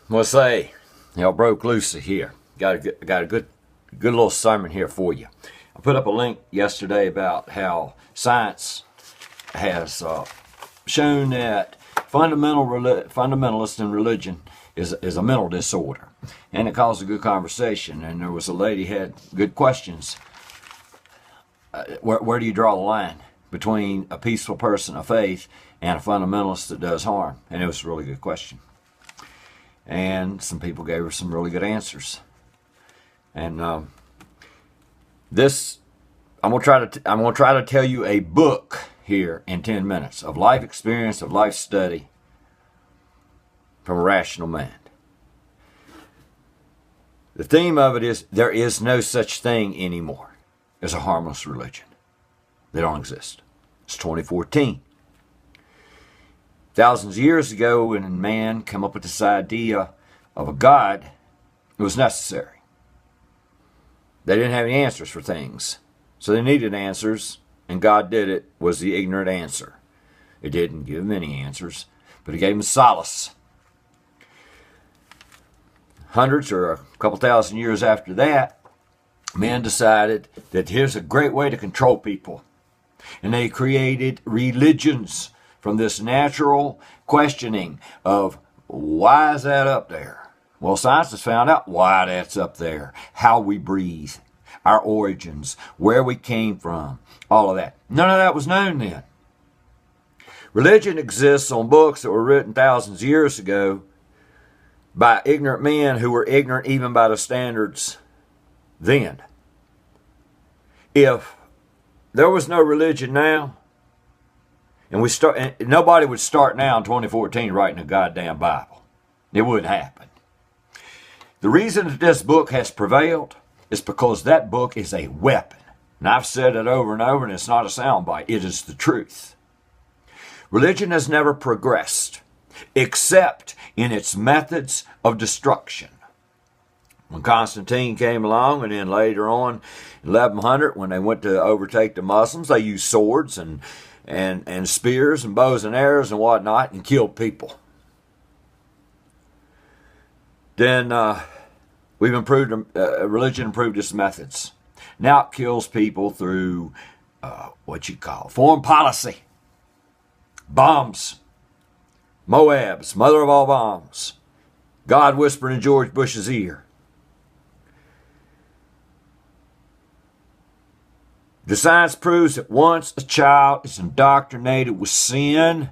Well, say, y'all broke loose here. Got a good little sermon here for you. I put up a link yesterday about how science has shown that fundamentalist in religion is a mental disorder, and it caused a good conversation. And there was a lady had good questions. Where do you draw the line between a peaceful person of faith and a fundamentalist that does harm? And it was a really good question. And some people gave her some really good answers. And I'm gonna try to tell you a book here in 10 minutes of life experience, of life study from a rational mind. The theme of it is there is no such thing anymore as a harmless religion. They don't exist. It's 2014. Thousands of years ago, when man came up with this idea of a God, it was necessary. They didn't have any answers for things, so they needed answers, and God did it, was the ignorant answer. It didn't give them any answers, but it gave them solace. Hundreds or a couple thousand years after that, men decided that here's a great way to control people, and they created religions from this natural questioning of why is that up there? Well, science has found out why that's up there, how we breathe, our origins, where we came from, all of that. None of that was known then. Religion exists on books that were written thousands of years ago by ignorant men who were ignorant even by the standards then. If there was no religion now, and nobody would start now in 2014 writing a goddamn Bible. It wouldn't happen. The reason that this book has prevailed is because that book is a weapon. And I've said it over and over, and it's not a soundbite. It is the truth. Religion has never progressed, except in its methods of destruction. When Constantine came along, and then later on, 1100, when they went to overtake the Muslims, they used swords and spears and bows and arrows and whatnot and killed people. Then religion improved its methods. Now it kills people through foreign policy. Bombs. Moabs, mother of all bombs. God whispered in George Bush's ear. The science proves that once a child is indoctrinated with sin,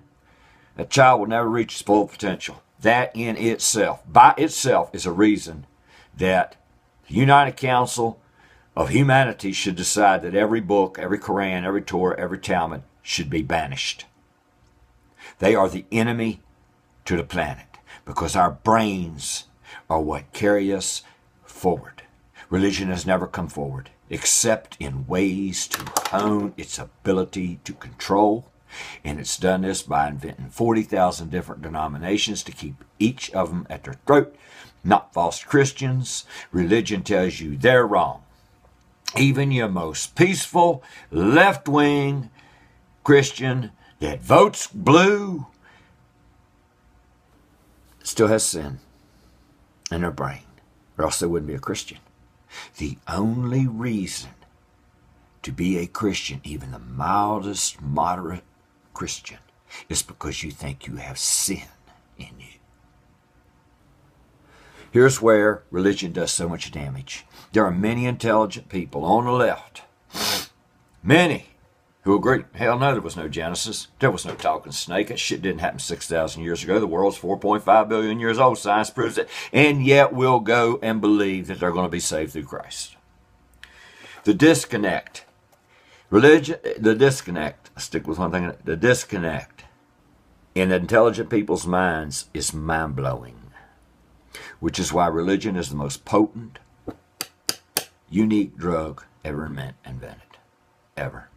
that child will never reach its full potential. That in itself, by itself, is a reason that the United Council of Humanity should decide that every book, every Quran, every Torah, every Talmud should be banished. They are the enemy to the planet because our brains are what carry us forward. Religion has never come forward except in ways to hone its ability to control. And it's done this by inventing 40,000 different denominations to keep each of them at their throat. Not false Christians. Religion tells you they're wrong. Even your most peaceful, left-wing Christian that votes blue still has sin in their brain, or else they wouldn't be a Christian. The only reason to be a Christian, even the mildest, moderate Christian, is because you think you have sin in you. Here's where religion does so much damage. There are many intelligent people on the left, many, who agree, hell no, there was no Genesis. There was no talking snake. That shit didn't happen 6,000 years ago. The world's 4.5 billion years old. Science proves it. And yet we'll go and believe that they're going to be saved through Christ. The disconnect. I stick with one thing. The disconnect in intelligent people's minds is mind-blowing. Which is why religion is the most potent, unique drug ever invented. Ever.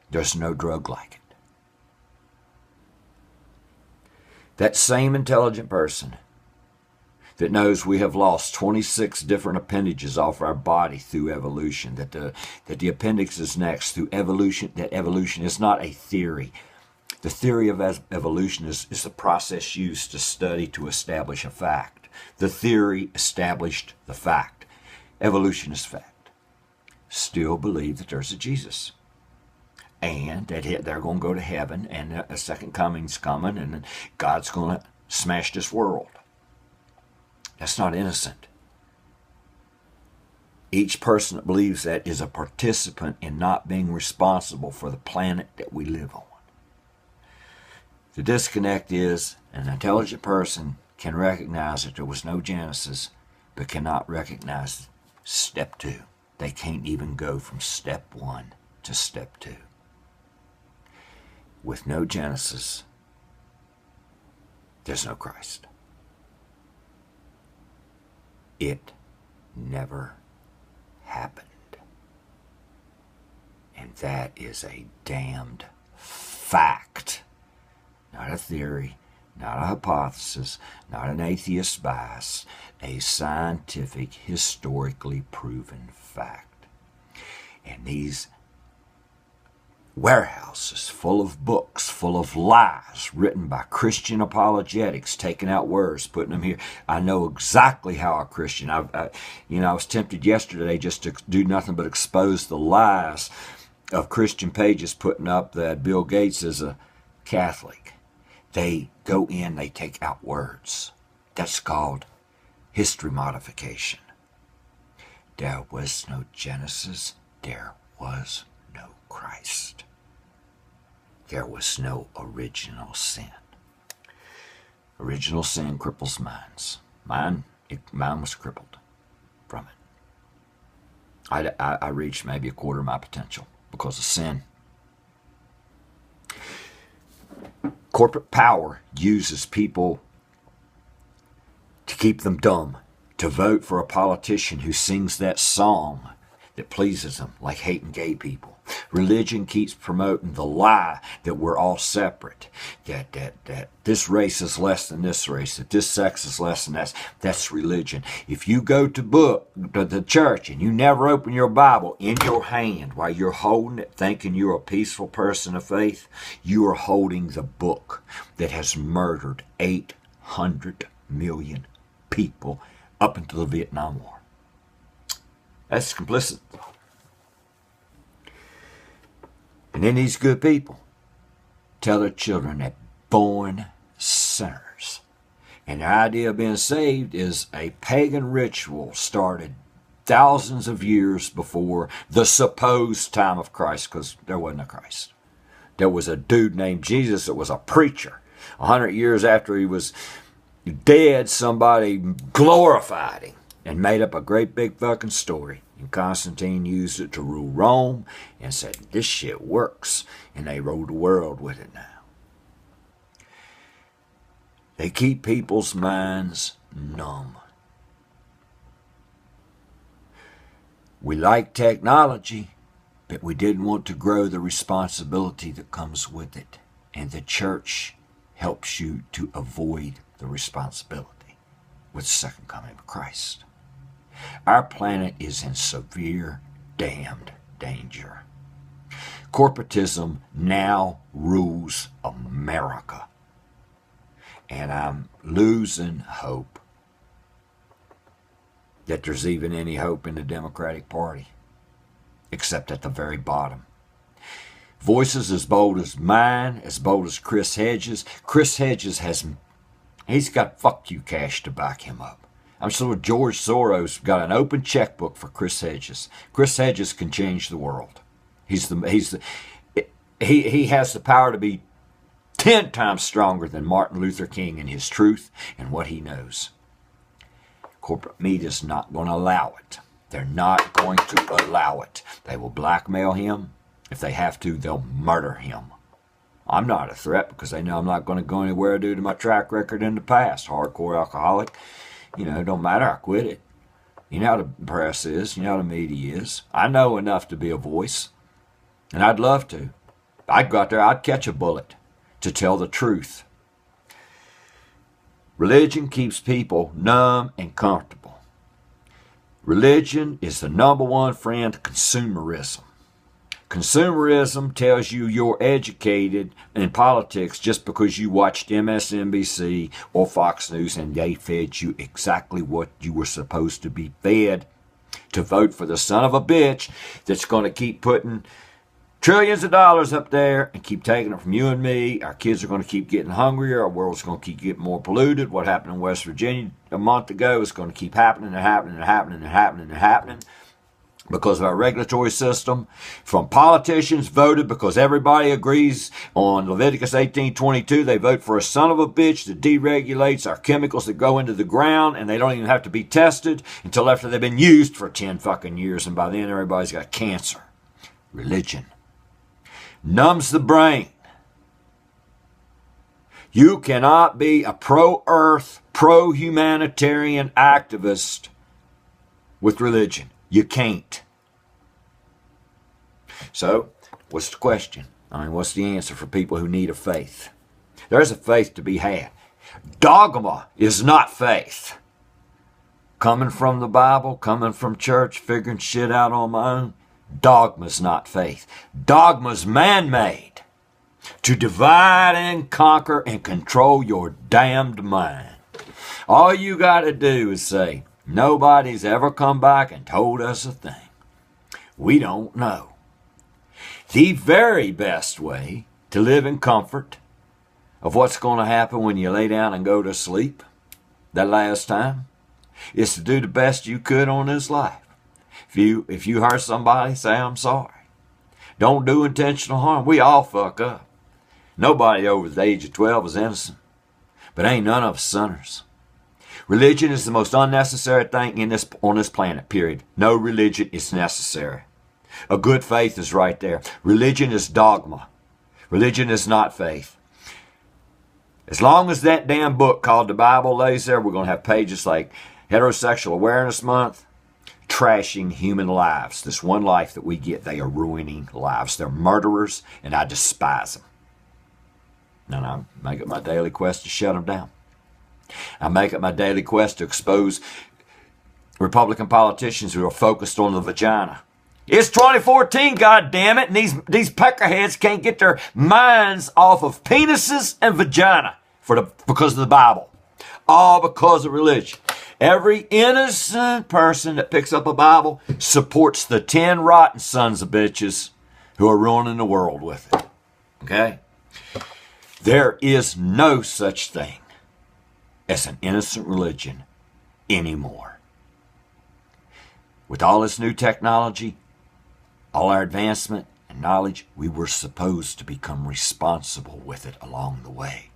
There's no drug like it. That same intelligent person that knows we have lost 26 different appendages off our body through evolution, that the appendix is next through evolution, that evolution is not a theory. The theory of evolution is the process used to study to establish a fact. The theory established the fact. Evolution is fact. Still believe that there's a Jesus. And that they're going to go to heaven, and a second coming's coming, and God's going to smash this world. That's not innocent. Each person that believes that is a participant in not being responsible for the planet that we live on. The disconnect is an intelligent person can recognize that there was no Genesis, but cannot recognize step 2. They can't even go from step 1 to step 2. With no Genesis, there's no Christ. It never happened. And that is a damned fact. Not a theory, not a hypothesis, not an atheist bias, a scientific, historically proven fact. And these warehouses full of books, full of lies written by Christian apologetics, taking out words, putting them here. I know exactly how a Christian, I was tempted yesterday just to do nothing but expose the lies of Christian pages putting up that Bill Gates is a Catholic. They go in, they take out words. That's called history modification. There was no Genesis. There was no Christ. There was no original sin. Original sin cripples minds. Mine was crippled from it. I reached maybe a quarter of my potential because of sin. Corporate power uses people to keep them dumb, to vote for a politician who sings that song that pleases them, like hating gay people. Religion keeps promoting the lie that we're all separate, that this race is less than this race, that this sex is less than that. That's religion. If you go to the church and you never open your Bible in your hand while you're holding it, thinking you're a peaceful person of faith, you are holding the book that has murdered 800 million people up until the Vietnam War. That's complicit. And then these good people tell their children that born sinners. And their idea of being saved is a pagan ritual started thousands of years before the supposed time of Christ, because there wasn't a Christ. There was a dude named Jesus that was a preacher. 100 years after he was dead, somebody glorified him and made up a great big fucking story. And Constantine used it to rule Rome and said, this shit works. And they ruled the world with it now. They keep people's minds numb. We like technology, but we didn't want to grow the responsibility that comes with it. And the church helps you to avoid the responsibility with the second coming of Christ. Our planet is in severe, damned danger. Corporatism now rules America. And I'm losing hope that there's even any hope in the Democratic Party, except at the very bottom. Voices as bold as mine, as bold as Chris Hedges. Chris Hedges he's got fuck you cash to back him up. I'm sure George Soros got an open checkbook for Chris Hedges. Chris Hedges can change the world. He has the power to be 10 times stronger than Martin Luther King in his truth and what he knows. Corporate media is not going to allow it. They're not going to allow it. They will blackmail him. If they have to, they'll murder him. I'm not a threat because they know I'm not going to go anywhere due to my track record in the past. Hardcore alcoholic. It don't matter. I quit it. You know how the press is. You know how the media is. I know enough to be a voice. And I'd love to. I'd go out there. I'd catch a bullet to tell the truth. Religion keeps people numb and comfortable. Religion is the number one friend to consumerism. Consumerism tells you you're educated in politics just because you watched MSNBC or Fox News and they fed you exactly what you were supposed to be fed, to vote for the son of a bitch that's going to keep putting trillions of dollars up there and keep taking it from you and me. Our kids are going to keep getting hungrier. Our world's going to keep getting more polluted. What happened in West Virginia a month ago is going to keep happening and happening and happening and happening and happening. Because of our regulatory system, from politicians voted because everybody agrees on Leviticus 18:22. They vote for a son of a bitch that deregulates our chemicals that go into the ground, and they don't even have to be tested until after they've been used for 10 fucking years, and by then everybody's got cancer. Religion numbs the brain. You cannot be a pro-earth, pro-humanitarian activist with religion. You can't. So, what's the question? What's the answer for people who need a faith? There's a faith to be had. Dogma is not faith. Coming from the Bible, coming from church, figuring shit out on my own, dogma's not faith. Dogma's man-made to divide and conquer and control your damned mind. All you got to do is say, nobody's ever come back and told us a thing. We don't know. The very best way to live in comfort of what's going to happen when you lay down and go to sleep that last time is to do the best you could on this life. If you hurt somebody, say I'm sorry. Don't do intentional harm. We all fuck up. Nobody over the age of 12 is innocent. But ain't none of us sinners. Religion is the most unnecessary thing on this planet, period. No religion is necessary. A good faith is right there. Religion is dogma. Religion is not faith. As long as that damn book called the Bible lays there, we're going to have pages like Heterosexual Awareness Month, trashing human lives. This one life that we get, they are ruining lives. They're murderers, and I despise them. And I make it my daily quest to shut them down. I make it my daily quest to expose Republican politicians who are focused on the vagina. It's 2014, goddammit, and these peckerheads can't get their minds off of penises and vagina because of the Bible. All because of religion. Every innocent person that picks up a Bible supports the 10 rotten sons of bitches who are ruining the world with it. Okay? There is no such thing as an innocent religion anymore. With all this new technology, all our advancement and knowledge, we were supposed to become responsible with it along the way.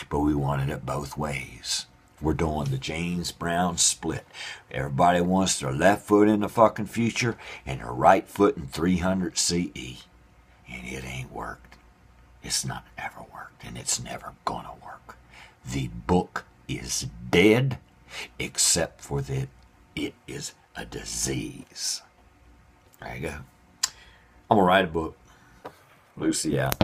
But we wanted it both ways. We're doing the James Brown split. Everybody wants their left foot in the fucking future and their right foot in 300 CE. And it ain't worked. It's not ever worked, and it's never gonna work. The book is dead, except for that it is a disease. There you go. I'm gonna write a book. Lucy out.